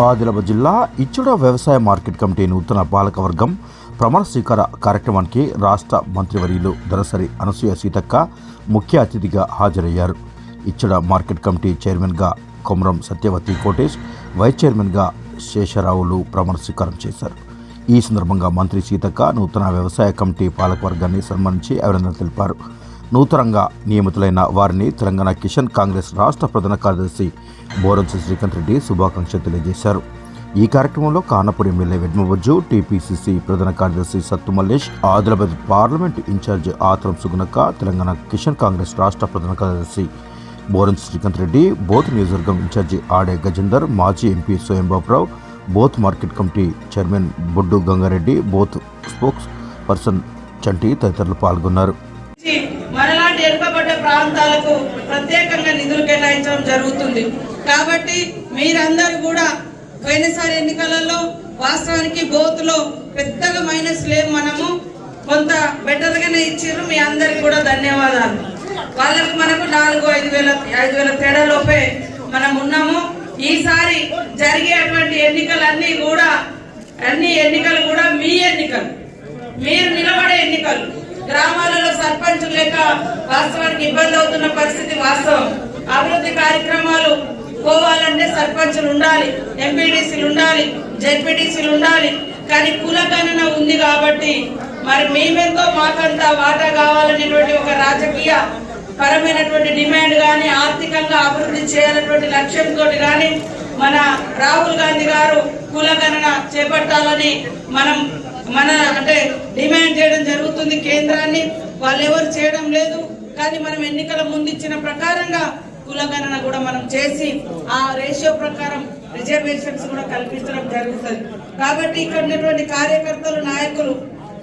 ఆదిలాబాద్ జిల్లా ఇచ్చుడ వ్యవసాయ market committee నూతన పాలకవర్గం ప్రమాణ స్వీకార కార్యక్రమానికి రాష్ట్ర మంత్రివర్యులు దరసరి అనసూయ సీతక్క ముఖ్య అతిథిగా హాజరయ్యారు. ఇచ్చుడ మార్కెట్ కమిటీ చైర్మన్గా కొమరం సత్యవతి కోటేష్, వైస్ చైర్మన్గా శేషరావులు ప్రమాణ స్వీకారం చేశారు. ఈ సందర్భంగా మంత్రి సీతక్క నూతన వ్యవసాయ కమిటీ పాలకవర్గాన్ని సన్మానించి అభినందనలు తెలిపారు. నూతనంగా నియమితులైన వారిని తెలంగాణ కిసాన్ కాంగ్రెస్ రాష్ట్ర ప్రధాన కార్యదర్శి బోరంశ శ్రీకాంత్ రెడ్డి శుభాకాంక్షలు తెలియజేశారు. ఈ కార్యక్రమంలో కానపూర్ ఎమ్మెల్యే వెడ్మబొజ్జు, టీపీసీసీ ప్రధాన కార్యదర్శి సత్తు మల్లేష్, ఆదిలాబాద్ పార్లమెంట్ ఇన్ఛార్జి ఆత్రం సుగుణక్క, తెలంగాణ కిసాన్ కాంగ్రెస్ రాష్ట్ర ప్రధాన కార్యదర్శి బోరంశ శ్రీకాంత్ రెడ్డి, బోత్ నియోజకవర్గం ఇన్ఛార్జి ఆడే గజేందర్, మాజీ MP Swayambaburao, Boath market committee chairman Boddu Gangareddy, Boath spokesperson Chanti తదితరులు పాల్గొన్నారు. మనలాంటి వెనుకబడ్డ ప్రాంతాలకు ప్రత్యేకంగా నిధులు కేటాయించడం జరుగుతుంది. కాబట్టి మీరందరూ కూడా పోయినసారి ఎన్నికలలో వాస్తవానికి బోత్లో పెద్దగా మైనస్ లేవు, మనము కొంత బెటర్గానే ఇచ్చారు. మీ అందరికి కూడా ధన్యవాదాలు. వాళ్ళకు మనకు 4-5 వేల తేడాలోపే మనం ఉన్నాము. ఈసారి జరిగేటువంటి అన్ని ఎన్నికలు కూడా మీ ఎన్నికలు, మీరు నిలబడే ఎన్నికలు. గ్రామాలలో సర్పంచ్ లేక వాస్తవానికి ఇబ్బంది అవుతున్న పరిస్థితి వాస్తవం. అభివృద్ధి కార్యక్రమాలు పోవాలంటే సర్పంచులు ఉండాలి, ఎంపీడీసీలు ఉండాలి, జెడ్పీటీసీలు ఉండాలి. కానీ కులగణన ఉంది కాబట్టి మరి మేమెంతో మాకంతా వాటా కావాలనేటువంటి ఒక రాజకీయ పరమైనటువంటి డిమాండ్ కానీ, ఆర్థికంగా అభివృద్ధి చేయాలనేటువంటి లక్ష్యంతో కానీ మన రాహుల్ గాంధీ గారు కులగణన చేపట్టాలని మన డిమాండ్ చేయడం జరుగుతుంది. కేంద్రాన్ని వాళ్ళెవరు చేయడం లేదు. కానీ మనం ఎన్నికల ముందు ఇచ్చిన ప్రకారంగా కులగణన కూడా మనం చేసి ఆ రేషియో ప్రకారం రిజర్వేషన్స్ కూడా కల్పించడం జరుగుతుంది. కాబట్టి ఇక్కడ ఉన్నటువంటి కార్యకర్తలు, నాయకులు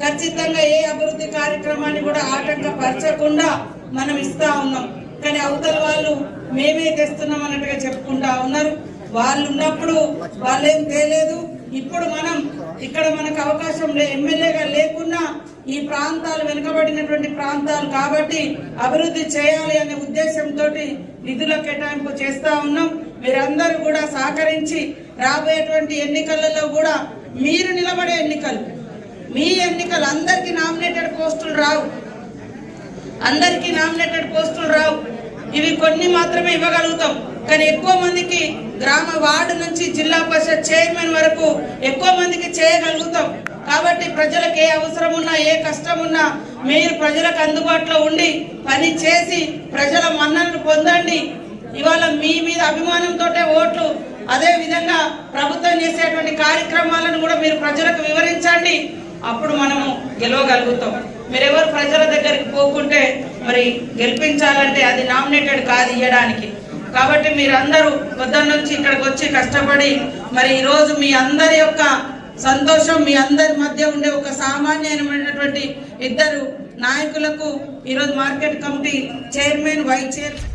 ఖచ్చితంగా ఏ అభివృద్ధి కార్యక్రమాన్ని కూడా ఆటంకపరచకుండా మనం ఇస్తా ఉన్నాం. కానీ అవతల వాళ్ళు మేమే తెస్తున్నాం అన్నట్టుగా చెప్పుకుంటా ఉన్నారు. వాళ్ళు ఉన్నప్పుడు వాళ్ళేం తేలేదు. ఇప్పుడు మనం ఇక్కడ మనకు అవకాశం ఎమ్మెల్యేగా లేకున్నా ఈ ప్రాంతాలు వెనుకబడినటువంటి ప్రాంతాలు కాబట్టి అభివృద్ధి చేయాలి అనే ఉద్దేశంతో నిధుల కేటాయింపు చేస్తా ఉన్నాం. మీరందరూ కూడా సహకరించి రాబోయేటువంటి ఎన్నికలలో కూడా మీరు నిలబడే ఎన్నికలు, మీ ఎన్నికలు అందరికీ నామినేటెడ్ పోస్టులు రావు, ఇవి కొన్ని మాత్రమే ఇవ్వగలుగుతాం. కానీ ఎక్కువ మందికి గ్రామ వార్డు నుంచి జిల్లా పరిషత్ చైర్మన్ వరకు ఎక్కువ మందికి చేయగలుగుతాం. కాబట్టి ప్రజలకు ఏ అవసరం ఉన్నా, ఏ కష్టం ఉన్నా మీరు ప్రజలకు అందుబాటులో ఉండి పని చేసి ప్రజల మన్ననలు పొందండి. ఇవాళ మీ మీద అభిమానంతో ఓట్లు, అదే విధంగా ప్రభుత్వం చేసేటువంటి కార్యక్రమాలను కూడా మీరు ప్రజలకు వివరించండి. అప్పుడు మనము గెలవగలుగుతాం. మీరెవరు ప్రజల దగ్గరికి పోకుంటే మరి గెలిపించాలంటే అది నామినేటెడ్ కాదు ఇవ్వడానికి. కాబట్టి మీరందరూ పొద్దున్న నుంచి ఇక్కడికి వచ్చి కష్టపడి మరి ఈరోజు మీ అందరి యొక్క సంతోషం, మీ అందరి మధ్య ఉండే ఒక సామాన్యమైనటువంటి 2 నాయకులకు ఈరోజు market committee chairman, vice chairman